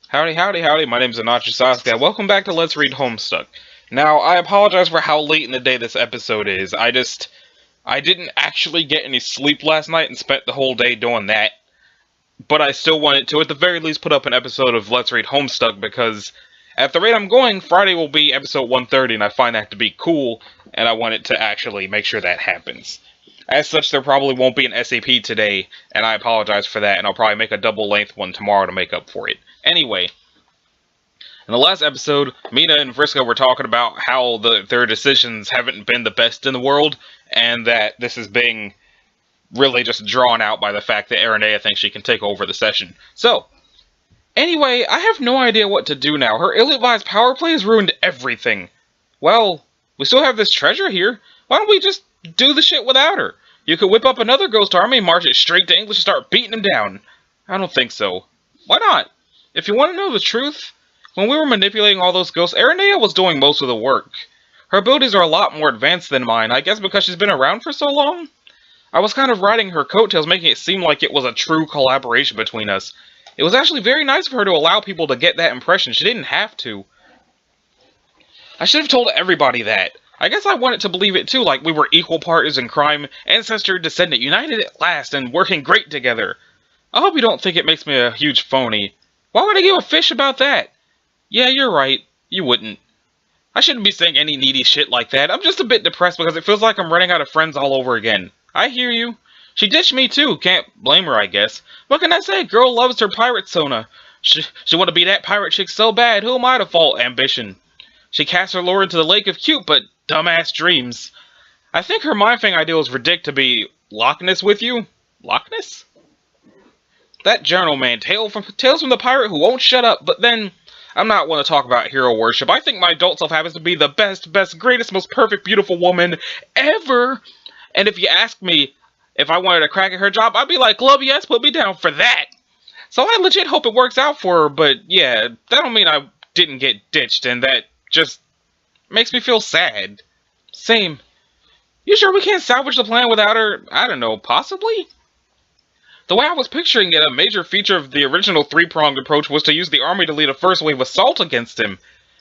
Howdy, howdy, howdy, my name's Anachi Sasuke. Welcome back to Let's Read Homestuck. Now, I apologize for how late in the day this episode is. I didn't actually get any sleep last night and spent the whole day doing that. But I still wanted to, at the very least, put up an episode of Let's Read Homestuck because, at the rate I'm going, Friday will be episode 130, and I find that to be cool, and I wanted to actually make sure that happens. As such, there probably won't be an SAP today, and I apologize for that, and I'll probably make a double-length one tomorrow to make up for it. Anyway, in the last episode, Mina and Vriska were talking about how their decisions haven't been the best in the world, and that this is being really just drawn out by the fact that Aranea thinks she can take over the session. So, anyway, I have no idea what to do now. Her ill-advised power play has ruined everything. Well, we still have this treasure here. Why don't we just do the shit without her? You could whip up another ghost army, march it straight to English, and start beating them down. I don't think so. Why not? If you want to know the truth, when we were manipulating all those ghosts, Aranea was doing most of the work. Her abilities are a lot more advanced than mine, I guess because she's been around for so long? I was kind of riding her coattails, making it seem like it was a true collaboration between us. It was actually very nice of her to allow people to get that impression. She didn't have to. I should have told everybody that. I guess I wanted to believe it too, like we were equal partners in crime, ancestor, descendant, united at last, and working great together. I hope you don't think it makes me a huge phony. Why would I give a fish about that? Yeah, you're right. You wouldn't. I shouldn't be saying any needy shit like that. I'm just a bit depressed because it feels like I'm running out of friends all over again. I hear you. She ditched me too. Can't blame her, I guess. What can I say? Girl loves her pirate sona. She want to be that pirate chick so bad. Who am I to fault ambition? She cast her lure into the lake of cute but dumbass dreams. I think her mind thing idea was ridiculous to be Loch Ness with you. Loch Ness? That journal man, Tales from the pirate who won't shut up, but then I'm not one to talk about hero worship. I think my adult self happens to be the best, greatest, most perfect, beautiful woman ever. And if you ask me if I wanted to crack at her job, I'd be like, love yes, put me down for that. So I legit hope it works out for her, but yeah, that don't mean I didn't get ditched, and that just makes me feel sad. Same. You sure we can't salvage the plan without her? I don't know, possibly? The way I was picturing it, a major feature of the original three-pronged approach was to use the army to lead a first wave assault against him.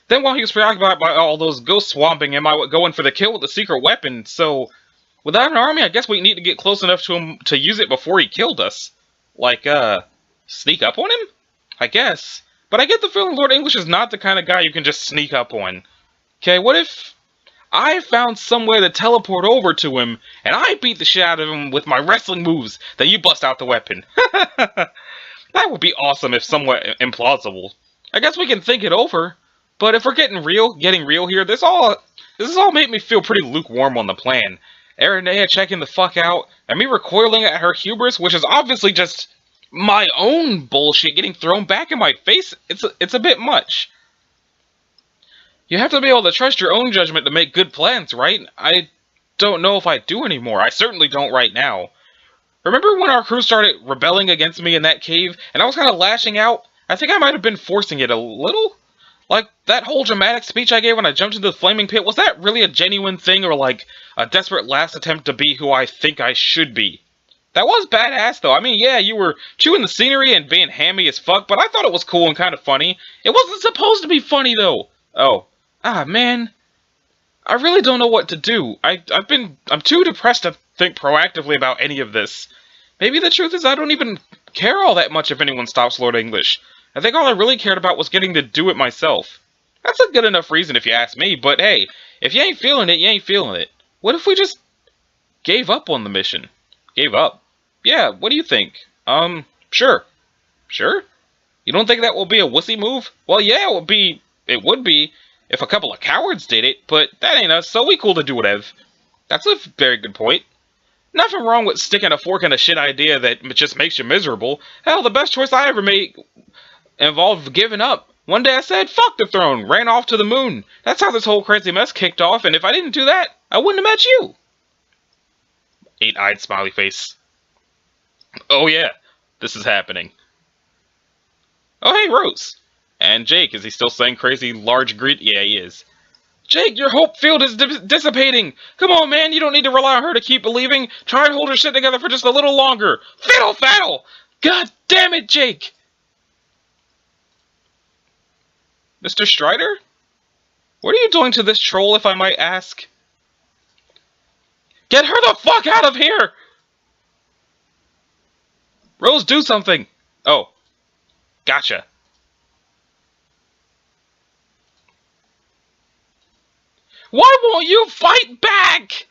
Then while he was preoccupied by all those ghosts swamping him, I would go in for the kill with the secret weapon, so without an army, I guess we need to get close enough to him to use it before he killed us. Like, sneak up on him? I guess. But I get the feeling Lord English is not the kind of guy you can just sneak up on. Okay, what if I found some way to teleport over to him, and I beat the shit out of him with my wrestling moves, then you bust out the weapon? That would be awesome if somewhat implausible. I guess we can think it over, but if we're getting real here, this has all made me feel pretty lukewarm on the plan. Aranea checking the fuck out, and me recoiling at her hubris, which is obviously just my own bullshit getting thrown back in my face. It's a bit much. You have to be able to trust your own judgment to make good plans, right? I don't know if I do anymore. I certainly don't right now. Remember when our crew started rebelling against me in that cave, and I was kind of lashing out? I think I might have been forcing it a little? Like, that whole dramatic speech I gave when I jumped into the flaming pit, was that really a genuine thing, or like a desperate last attempt to be who I think I should be? That was badass, though. I mean, yeah, you were chewing the scenery and being hammy as fuck, but I thought it was cool and kind of funny. It wasn't supposed to be funny, though. Oh. Ah, man. I really don't know what to do. I'm too depressed to think proactively about any of this. Maybe the truth is I don't even care all that much if anyone stops Lord English. I think all I really cared about was getting to do it myself. That's a good enough reason if you ask me, but hey, if you ain't feeling it, you ain't feeling it. What if we just gave up on the mission? Gave up? Yeah, what do you think? Sure. Sure? You don't think that will be a wussy move? Well, yeah, it would be if a couple of cowards did it, but that ain't us, so we cool to do whatever. That's a very good point. Nothing wrong with sticking a fork in a shit idea that just makes you miserable. Hell, the best choice I ever made involved giving up. One day I said, fuck the throne, ran off to the moon. That's how this whole crazy mess kicked off, and if I didn't do that, I wouldn't have met you. Eight-eyed smiley face. Oh yeah, this is happening. Oh hey, Rose. And Jake, is he still saying crazy large greed? Yeah, he is. Jake, your hope field is dissipating. Come on, man, you don't need to rely on her to keep believing. Try and hold her shit together for just a little longer. Fiddle faddle! God damn it, Jake! Mr. Strider? What are you doing to this troll, if I might ask? Get her the fuck out of here! Rose, do something! Oh. Gotcha. Why won't you fight back?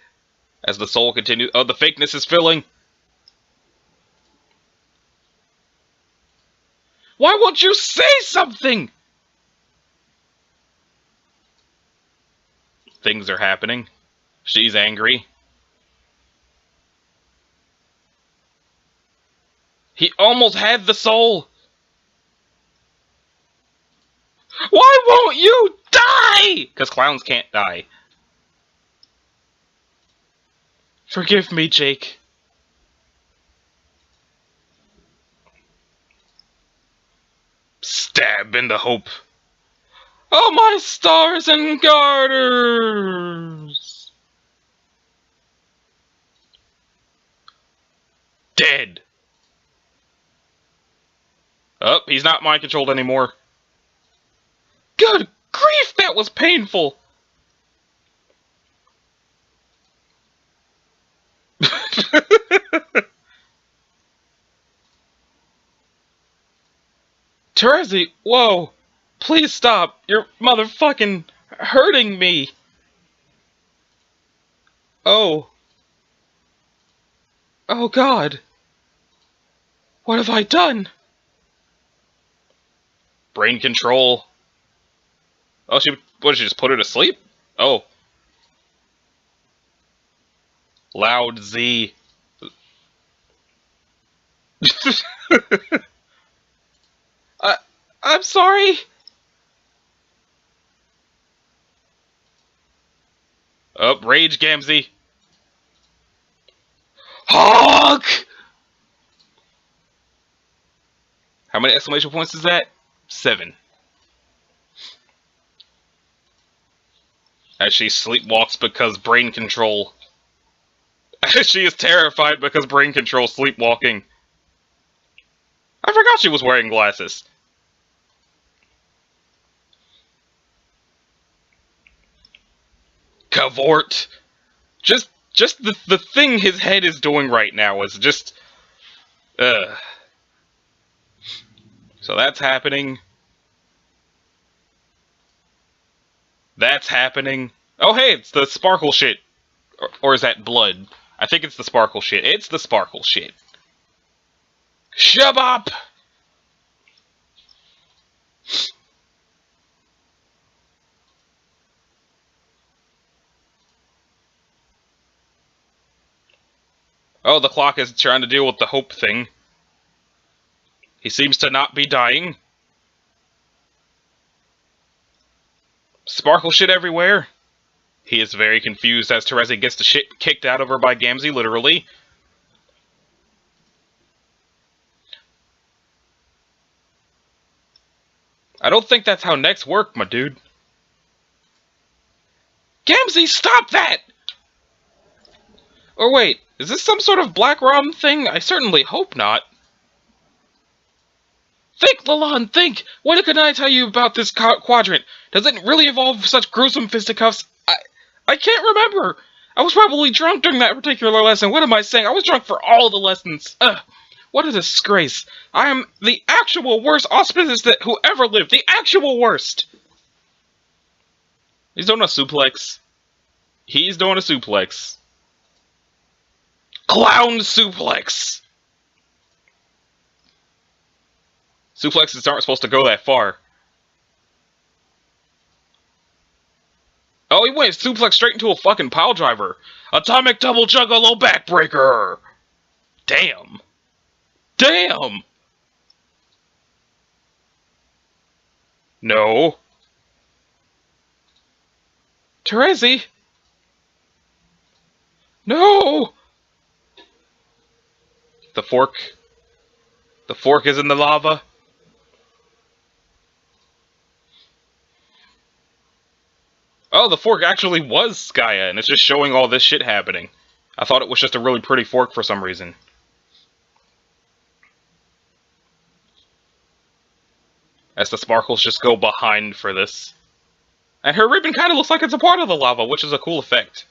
As the soul continues... Oh, the fakeness is filling. Why won't you say something? Things are happening. She's angry. He almost had the soul. Why won't you die? Because clowns can't die. Forgive me, Jake. Stab in the hope. Oh, my stars and garters! Dead. Oh, he's not mind controlled anymore. Good grief, that was painful! Terezi, whoa! Please stop! You're motherfucking hurting me! Oh. Oh God. What have I done? Brain control. Oh, what, did she just put her to sleep? Oh. Loud Z. I'm sorry. Oh, rage, Gamzee. Hawk! How many exclamation points is that? 7. As she sleepwalks because brain control. She is terrified because brain control sleepwalking. I forgot she was wearing glasses. Cavort. Just the thing his head is doing right now is just... So that's happening. That's happening. Oh hey, it's the sparkle shit. Or is that blood? I think it's the sparkle shit. It's the sparkle shit. Shabop! Oh, the clock is trying to deal with the hope thing. He seems to not be dying. Sparkle shit everywhere. He is very confused as Terezi gets the shit kicked out of her by Gamzee, literally. I don't think that's how necks work, my dude. Gamzee, stop that! Or wait, is this some sort of Black Rom thing? I certainly hope not. Think, Lalon, think! What can I tell you about this quadrant? Does it really involve such gruesome fisticuffs? I can't remember! I was probably drunk during that particular lesson. What am I saying? I was drunk for all the lessons. Ugh. What a disgrace. I am the actual worst auspicist that who ever lived. The actual worst! He's doing a suplex. He's doing a suplex. Clown suplex! Suplexes aren't supposed to go that far. Oh, he went suplex straight into a fucking pile driver. Atomic double juggalo backbreaker! Damn. Damn! No. Terezi? No! The fork. The fork is in the lava. Oh, the fork actually was Skya, and it's just showing all this shit happening. I thought it was just a really pretty fork for some reason. as the sparkles just go behind for this. And her ribbon kind of looks like it's a part of the lava, which is a cool effect.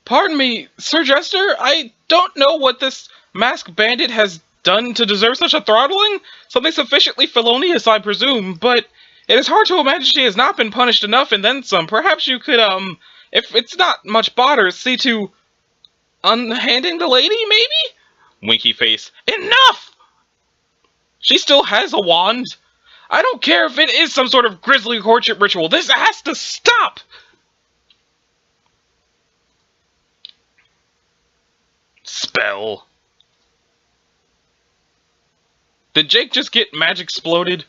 Pardon me, Sir Jester, I don't know what this masked bandit has done to deserve such a throttling. Something sufficiently felonious, I presume, but it is hard to imagine she has not been punished enough and then some. Perhaps you could, if it's not much bother, see to unhanding the lady, maybe? Winky face. Enough! She still has a wand. I don't care if it is some sort of grisly courtship ritual. This has to stop! Spell. Did Jake just get magic exploded?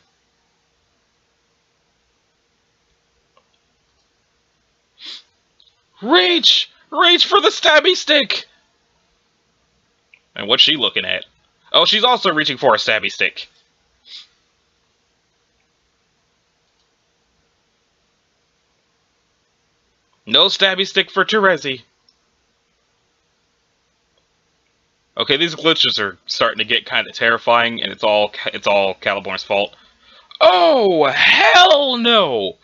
Reach! Reach for the stabby stick! And what's she looking at? Oh, she's also reaching for a stabby stick. No stabby stick for Terezi. Okay, these glitches are starting to get kind of terrifying, and it's all Caliborn's fault. Oh, hell no!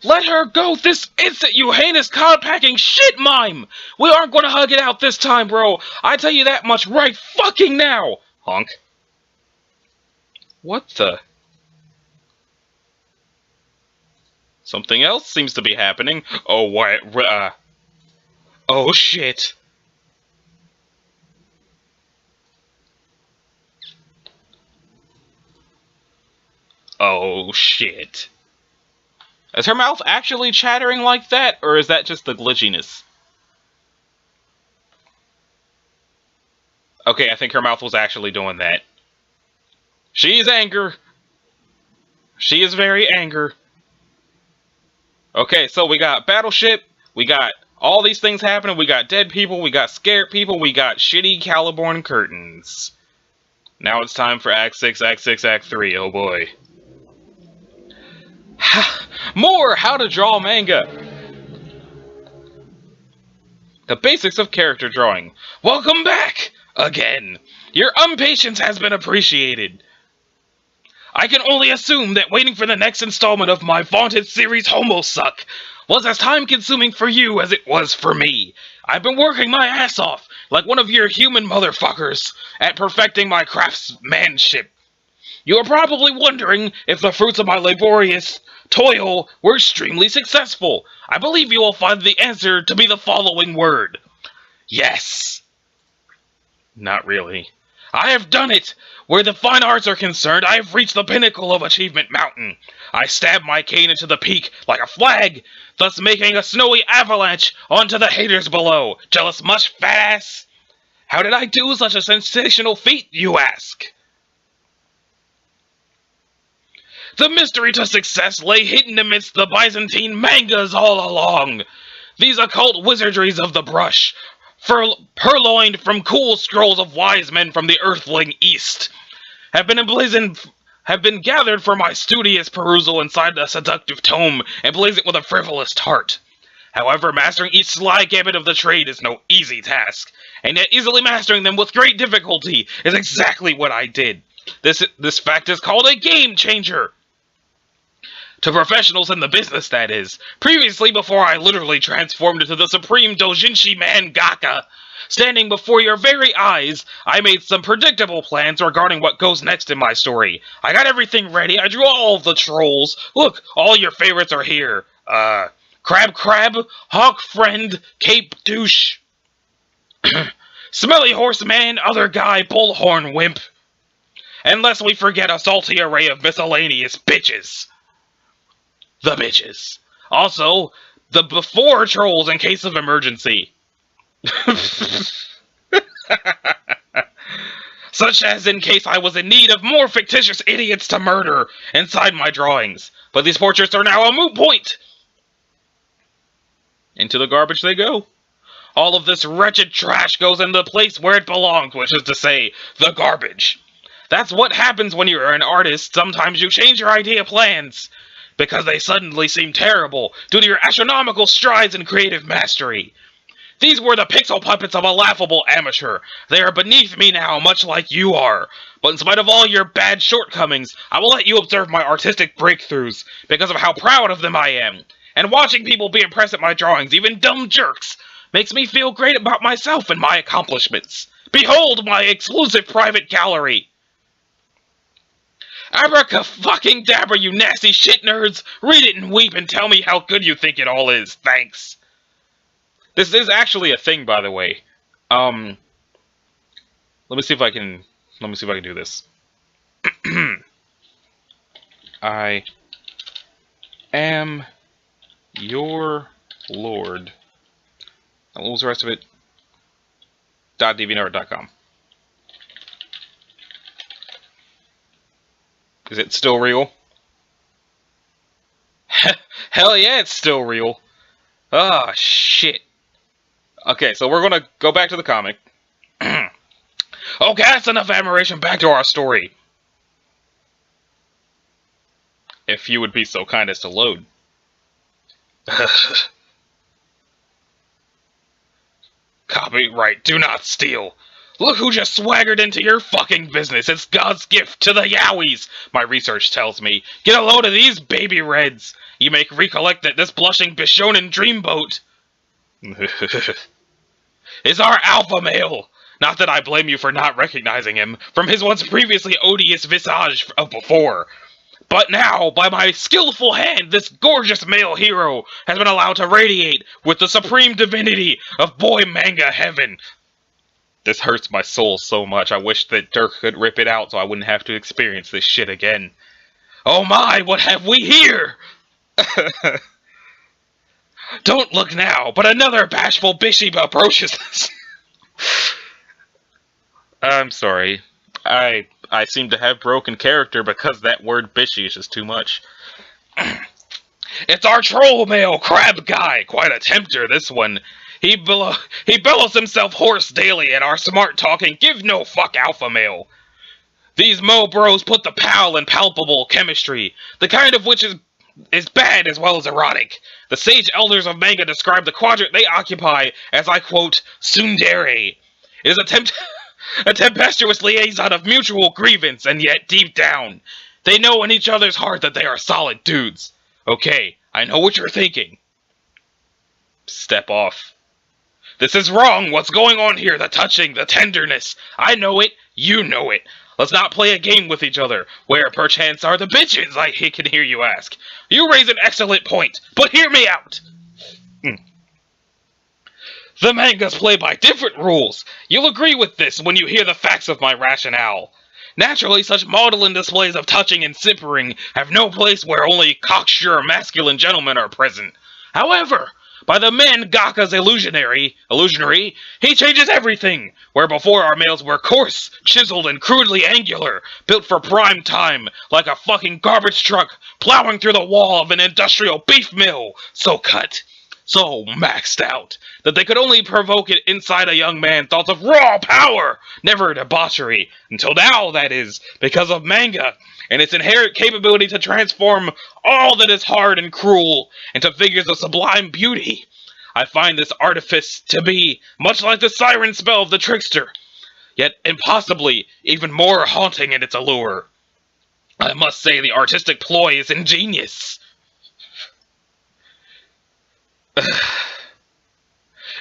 Let her go this instant, you heinous cod-packing shit mime! We aren't gonna hug it out this time, bro! I tell you that much right fucking now! Honk. What the? Something else seems to be happening. Oh, what? Oh, shit. Oh, shit. Is her mouth actually chattering like that, or is that just the glitchiness? Okay, I think her mouth was actually doing that. She is anger. She is very anger. Okay, so we got Battleship, we got all these things happening, we got dead people, we got scared people, we got shitty Caliborn curtains. Now it's time for Act 6, Act 6, Act 3, oh boy. More How to Draw Manga! The basics of character drawing. Welcome back! Again! Your impatience has been appreciated. I can only assume that waiting for the next installment of my vaunted series Homestuck was as time-consuming for you as it was for me. I've been working my ass off, like one of your human motherfuckers, at perfecting my craftsmanship. You are probably wondering if the fruits of my laborious toil were extremely successful. I believe you will find the answer to be the following word. Yes. Not really. I have done it! Where the fine arts are concerned, I have reached the pinnacle of Achievement Mountain. I stab my cane into the peak like a flag, thus making a snowy avalanche onto the haters below. Jealous much, fat ass? How did I do such a sensational feat, you ask? The mystery to success lay hidden amidst the Byzantine mangas all along. These occult wizardries of the brush, purloined from cool scrolls of wise men from the earthling east, have been gathered for my studious perusal inside the seductive tome, emblazoned with a frivolous heart. However, mastering each sly gambit of the trade is no easy task, and yet easily mastering them with great difficulty is exactly what I did. This fact is called a game changer. To professionals in the business, that is. Previously, before I literally transformed into the supreme doujinshi mangaka, standing before your very eyes, I made some predictable plans regarding what goes next in my story. I got everything ready, I drew all of the trolls. Look, all your favorites are here. Crab, Hawk Friend, Cape Douche, Smelly Horseman, Other Guy, Bullhorn Wimp. And lest we forget a salty array of miscellaneous bitches. The bitches. Also, the before trolls in case of emergency. Such as in case I was in need of more fictitious idiots to murder inside my drawings. But these portraits are now a moot point. Into the garbage they go. All of this wretched trash goes in the place where it belongs, which is to say, the garbage. That's what happens when you're an artist. Sometimes you change your idea plans, because they suddenly seem terrible due to your astronomical strides in creative mastery. These were the pixel puppets of a laughable amateur. They are beneath me now, much like you are. But in spite of all your bad shortcomings, I will let you observe my artistic breakthroughs, because of how proud of them I am. And watching people be impressed at my drawings, even dumb jerks, makes me feel great about myself and my accomplishments. Behold my exclusive private gallery. Abraca-fucking-dabra, you nasty shit nerds! Read it and weep and tell me how good you think it all is. Thanks. This is actually a thing, by the way. Let me see if I can do this. I am your lord. And what was the rest of it? .dvnerd.com. Is it still real? Hell yeah, it's still real. Ah, shit. Okay, so we're gonna go back to the comic. Okay, that's enough admiration. Back to our story. If you would be so kind as to load. Copyright, do not steal. Look who just swaggered into your fucking business. It's God's gift to the Yowies, my research tells me. Get a load of these baby reds. You may recollect that this blushing Bishonen dreamboat is our alpha male. Not that I blame you for not recognizing him from his once previously odious visage of before. But now, by my skillful hand, this gorgeous male hero has been allowed to radiate with the supreme divinity of boy manga heaven. This hurts my soul so much, I wish that Dirk could rip it out so I wouldn't have to experience this shit again. Oh my, what have we here? Don't look now, but another bashful Bishop approaches us. I'm sorry. I seem to have broken character because that word bishy is just too much. It's our troll male crab guy, quite a tempter, this one. He bellows himself hoarse daily at our smart-talking, give-no-fuck alpha male. These mo bros put the pal in palpable chemistry, the kind of which is bad as well as erotic. The sage elders of manga describe the quadrant they occupy as, I quote, tsundere. It is a tempestuous liaison of mutual grievance, and yet deep down, they know in each other's heart that they are solid dudes. Okay, I know what you're thinking. Step off. This is wrong. What's going on here? The touching, the tenderness. I know it. You know it. Let's not play a game with each other. Where perchance are the bitches? I can hear you ask. You raise an excellent point, but hear me out. The mangas play by different rules. You'll agree with this when you hear the facts of my rationale. Naturally, such maudlin displays of touching and simpering have no place where only cocksure masculine gentlemen are present. However, by the man Gaka's illusionary, he changes everything. Where before our males were coarse, chiseled, and crudely angular, built for prime time, like a fucking garbage truck plowing through the wall of an industrial beef mill, so cut, so maxed out, that they could only provoke it inside a young man thoughts of raw power, never debauchery, until now, that is, because of manga, and its inherent capability to transform all that is hard and cruel into figures of sublime beauty. I find this artifice to be much like the siren spell of the trickster, yet impossibly even more haunting in its allure. I must say the artistic ploy is ingenious.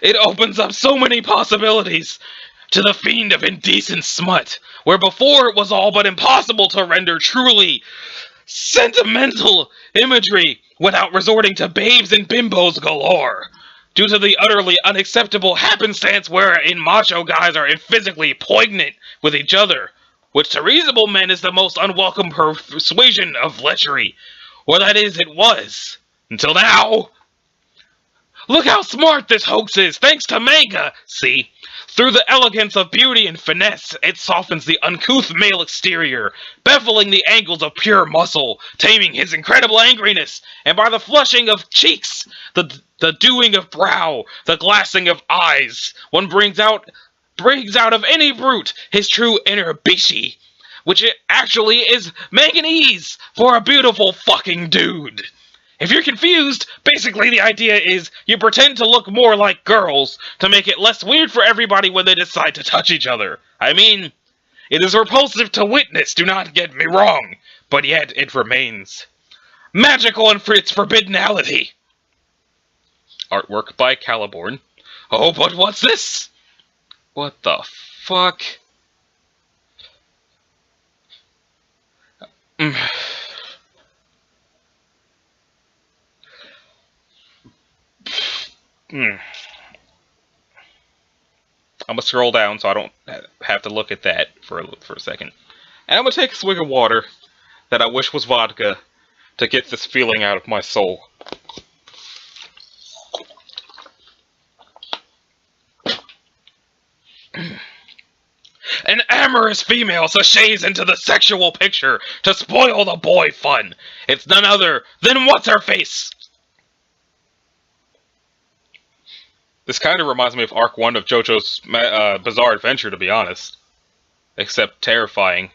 It opens up so many possibilities to the fiend of indecent smut, where before it was all but impossible to render truly sentimental imagery without resorting to babes and bimbos galore, due to the utterly unacceptable happenstance wherein macho guys are physically poignant with each other, which to reasonable men is the most unwelcome persuasion of lechery, or that is, it was, until now. Look how smart this hoax is, thanks to manga! See? Through the elegance of beauty and finesse, it softens the uncouth male exterior, beveling the angles of pure muscle, taming his incredible angriness, and by the flushing of cheeks, the dewing of brow, the glassing of eyes, one brings out of any brute his true inner bishi, which it actually is manganese for a beautiful fucking dude. If you're confused, basically the idea is you pretend to look more like girls to make it less weird for everybody when they decide to touch each other. I mean, it is repulsive to witness, do not get me wrong, but yet it remains magical in its forbiddenality. Artwork by Caliborn. Oh, but what's this? What the fuck? I'm gonna scroll down so I don't have to look at that for a second. And I'm gonna take a swig of water that I wish was vodka to get this feeling out of my soul. An amorous female sashays into the sexual picture to spoil the boy fun. It's none other than What's-Her-Face. This kind of reminds me of Arc 1 of JoJo's Bizarre Adventure, to be honest. Except terrifying.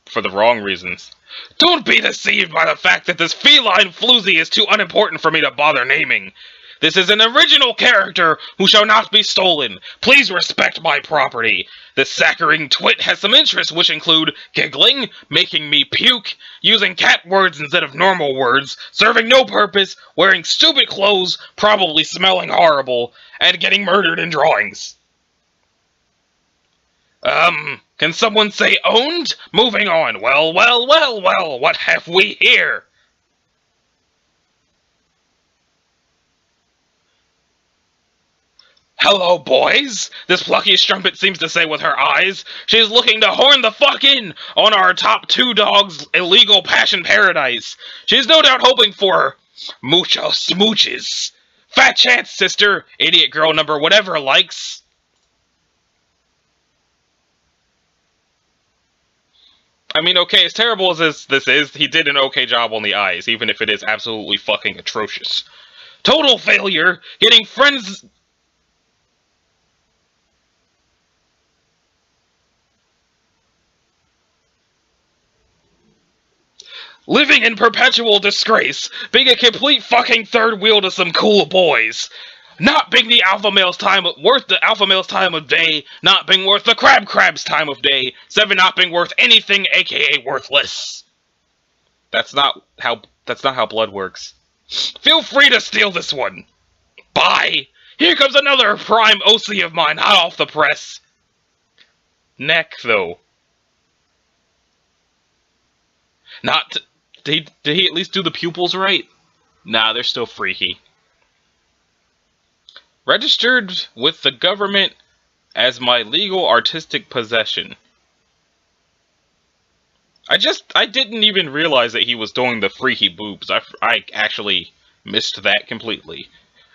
For the wrong reasons. Don't be deceived by the fact that this feline floozy is too unimportant for me to bother naming. This is an original character who shall not be stolen. Please respect my property. This saccharine twit has some interests which include giggling, making me puke, using cat words instead of normal words, serving no purpose, wearing stupid clothes, probably smelling horrible, and getting murdered in drawings. Can someone say owned? Moving on. Well, what have we here? Hello, boys! This plucky strumpet seems to say with her eyes, she's looking to horn the fuck in on our top 2 dogs' illegal passion paradise. She's no doubt hoping for mucho smooches. Fat chance, sister, idiot girl number whatever likes. I mean, okay, as terrible as this is, he did an okay job on the eyes, even if it is absolutely fucking atrocious. Total failure, getting friends... Living in perpetual disgrace, being a complete fucking third wheel to some cool boys. Not being the alpha male's time worth the alpha male's time of day, not being worth the crab's time of day, 7 not being worth anything, aka worthless. That's not how blood works. Feel free to steal this one. Bye. Here comes another prime OC of mine, hot off the press. Neck, though. Did he at least do the pupils right? Nah, they're still freaky. Registered with the government as my legal artistic possession. I didn't even realize that he was doing the freaky boobs. I actually missed that completely.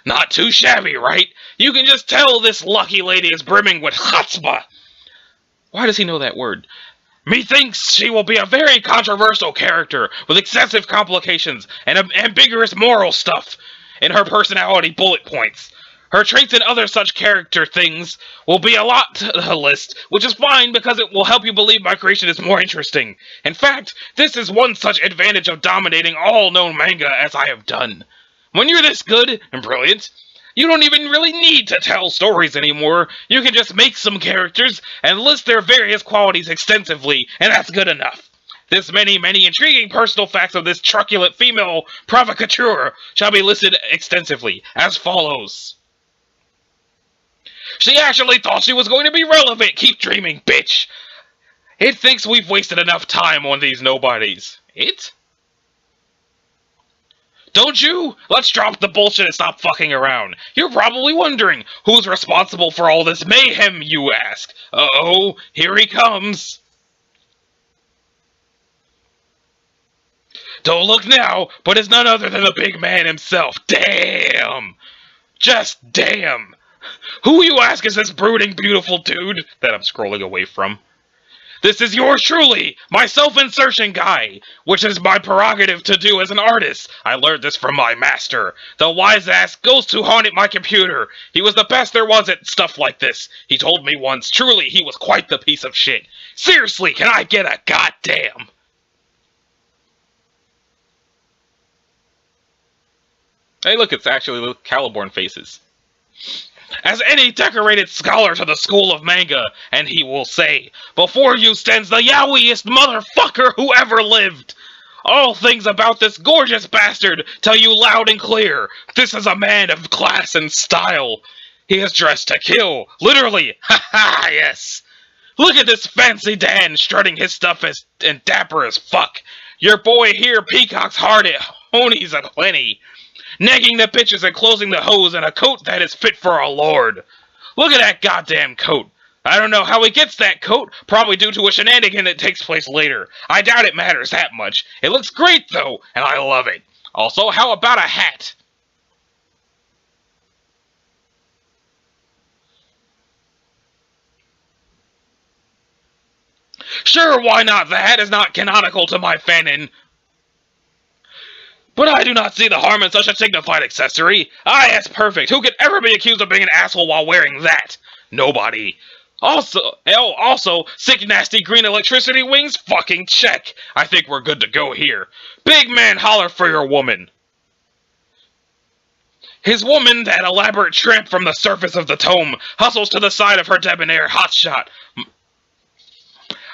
Not too shabby, right? You can just tell this lucky lady is brimming with chutzpah. Why does he know that word? Methinks she will be a very controversial character with excessive complications and ambiguous moral stuff in her personality bullet points. Her traits and other such character things will be a lot to the list, which is fine because it will help you believe my creation is more interesting. In fact, this is one such advantage of dominating all known manga as I have done. When you're this good and brilliant, you don't even really need to tell stories anymore. You can just make some characters and list their various qualities extensively, and that's good enough. This many intriguing personal facts of this truculent female provocateur shall be listed extensively, as follows. She actually thought she was going to be relevant. Keep dreaming, bitch. It thinks we've wasted enough time on these nobodies. It? Don't you? Let's drop the bullshit and stop fucking around. You're probably wondering, who's responsible for all this mayhem, you ask? Uh-oh, here he comes. Don't look now, but it's none other than the big man himself. Damn! Just damn! Who, you ask, is this brooding, beautiful dude that I'm scrolling away from? This is yours truly, my self-insertion guy, which is my prerogative to do as an artist. I learned this from my master. The wise ass ghost who haunted my computer. He was the best there was at stuff like this. He told me once, truly, he was quite the piece of shit. Seriously, can I get a goddamn? Hey, look, it's actually Caliborn faces. As any decorated scholar to the school of manga, and he will say, before you stands the yowiest motherfucker who ever lived. All things about this gorgeous bastard tell you loud and clear, this is a man of class and style. He is dressed to kill, literally, ha ha, yes. Look at this fancy Dan strutting his stuff and dapper as fuck. Your boy here peacocks hard at honies a plenty, negging the bitches and closing the hose in a coat that is fit for a lord. Look at that goddamn coat. I don't know how he gets that coat, probably due to a shenanigan that takes place later. I doubt it matters that much. It looks great, though, and I love it. Also, how about a hat? Sure, why not? The hat is not canonical to my fanon. But I do not see the harm in such a dignified accessory. Ah, yes, perfect. Who could ever be accused of being an asshole while wearing that? Nobody. Also, sick nasty green electricity wings? Fucking check. I think we're good to go here. Big man, holler for your woman. His woman, that elaborate tramp from the surface of the tome, hustles to the side of her debonair hotshot.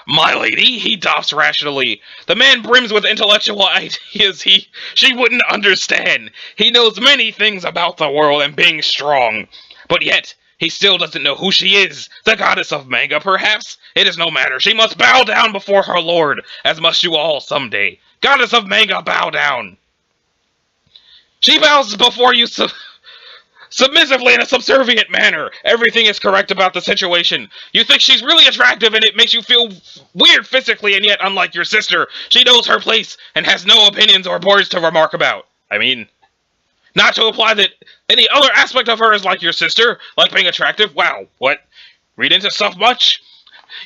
My lady, he doffs rationally. The man brims with intellectual ideas she wouldn't understand. He knows many things about the world and being strong. But yet, he still doesn't know who she is. The goddess of manga, perhaps? It is no matter. She must bow down before her lord, as must you all someday. Goddess of manga, bow down. She bows before you submissively in a subservient manner. Everything is correct about the situation. You think she's really attractive and it makes you feel weird physically, and yet, unlike your sister, she knows her place and has no opinions or words to remark about. I mean, not to imply that any other aspect of her is like your sister, like being attractive. Wow, what? Read into stuff much?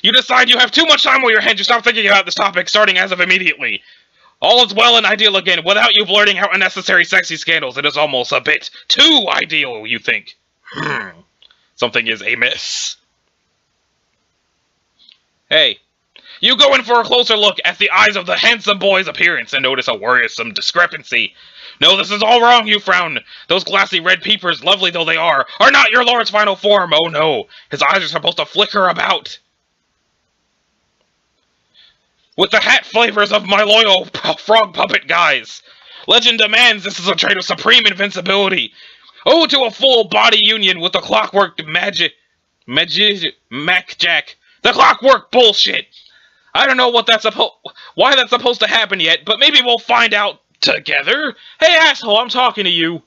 You decide you have too much time on your hands, you stop thinking about this topic starting as of immediately. All is well and ideal again, without you blurting out unnecessary sexy scandals. It is almost a bit too ideal, you think. Something is amiss. Hey, you go in for a closer look at the eyes of the handsome boy's appearance and notice a worrisome discrepancy. No, this is all wrong, you frown. Those glassy red peepers, lovely though they are not your lord's final form. Oh no, his eyes are supposed to flicker about with the hat flavors of my loyal frog puppet guys. Legend demands this is a trait of supreme invincibility. Oh, to a full body union with the clockwork Mac-Jack. The clockwork bullshit. I don't know why that's supposed to happen yet, but maybe we'll find out together. Hey, asshole, I'm talking to you.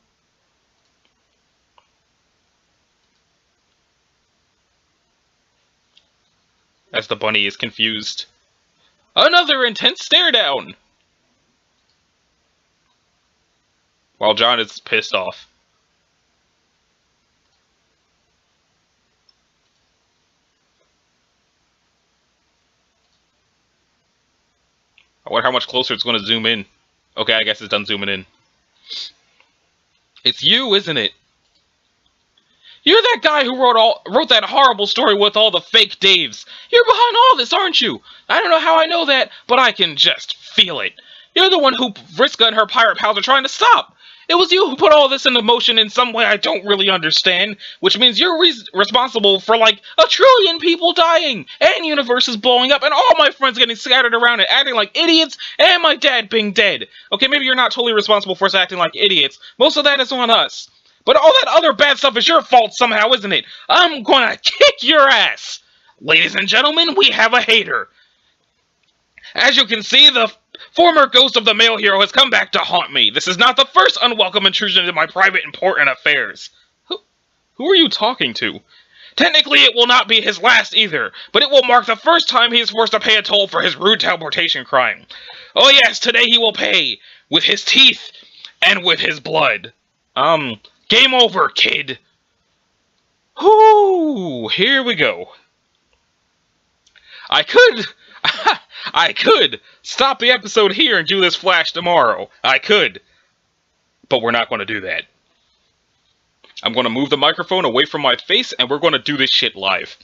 As the bunny is confused. Another intense stare down! While John is pissed off. I wonder how much closer it's going to zoom in. Okay, I guess it's done zooming in. It's you, isn't it? You're that guy who wrote that horrible story with all the fake Daves. You're behind all this, aren't you? I don't know how I know that, but I can just feel it. You're the one who Vriska and her pirate pals are trying to stop. It was you who put all this into motion in some way I don't really understand, which means you're responsible for like 1 trillion people dying, and universes blowing up, and all my friends getting scattered around and acting like idiots, and my dad being dead. Okay, maybe you're not totally responsible for us acting like idiots. Most of that is on us. But all that other bad stuff is your fault somehow, isn't it? I'm gonna kick your ass! Ladies and gentlemen, we have a hater. As you can see, the former ghost of the male hero has come back to haunt me. This is not the first unwelcome intrusion into my private important affairs. Who are you talking to? Technically, it will not be his last either, but it will mark the first time he is forced to pay a toll for his rude teleportation crime. Oh yes, today he will pay, with his teeth and with his blood. Game over, kid. Whoo, here we go. I could stop the episode here and do this flash tomorrow. I could. But we're not going to do that. I'm going to move the microphone away from my face and we're going to do this shit live.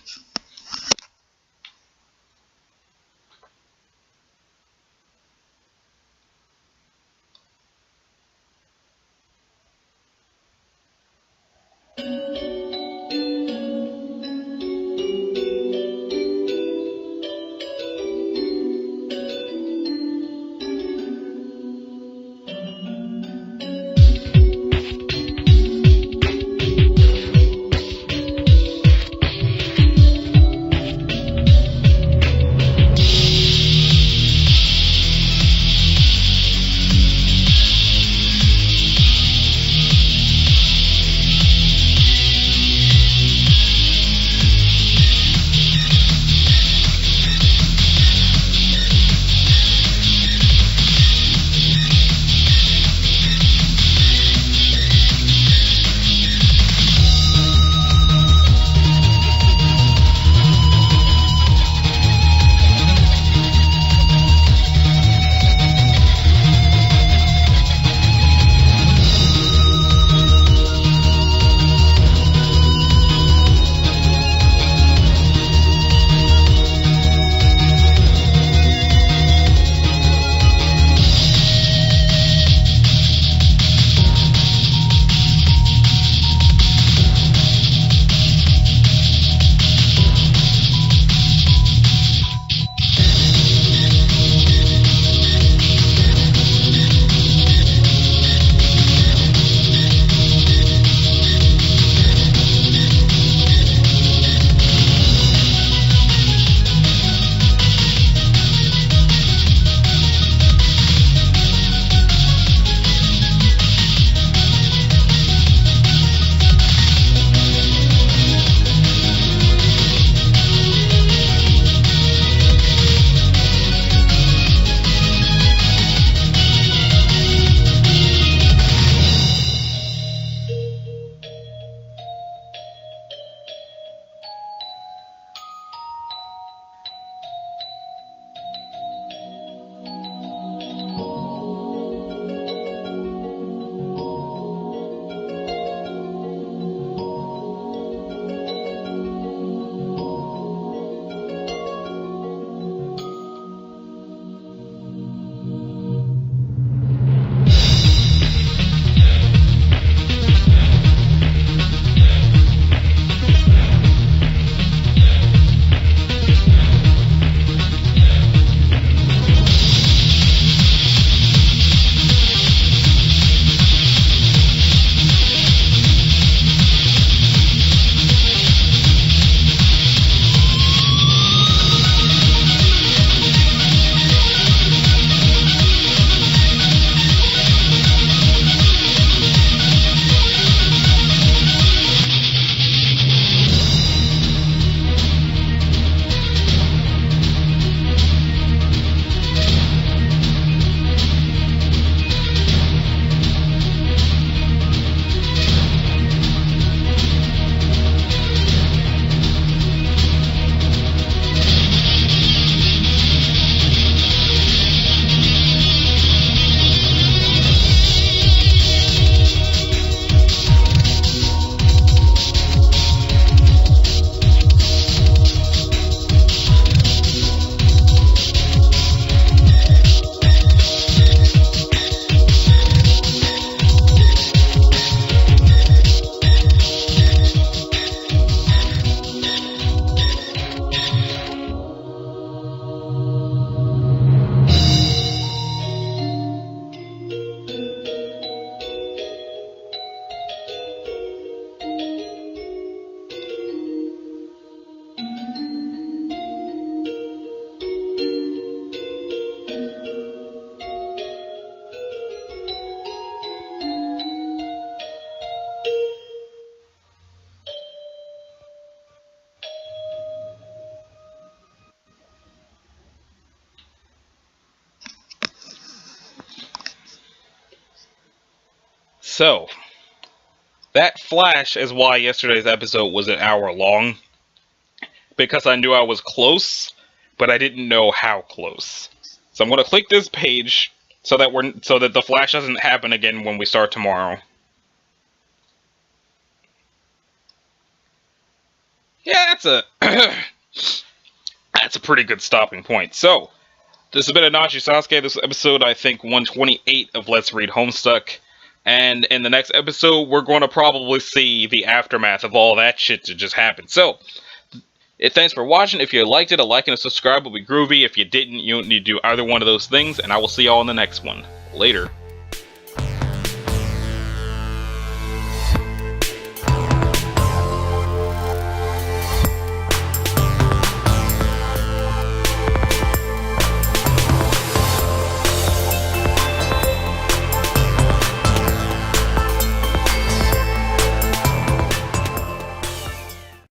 So, that flash is why yesterday's episode was an hour long. Because I knew I was close, but I didn't know how close. So I'm going to click this page so that the flash doesn't happen again when we start tomorrow. Yeah, that's a pretty good stopping point. So, this has been Anachi Sasuke. This episode, I think, 128 of Let's Read Homestuck. And in the next episode, we're going to probably see the aftermath of all that shit that just happened. So, thanks for watching. If you liked it, a like and a subscribe would be groovy. If you didn't, you don't need to do either one of those things. And I will see y'all in the next one. Later.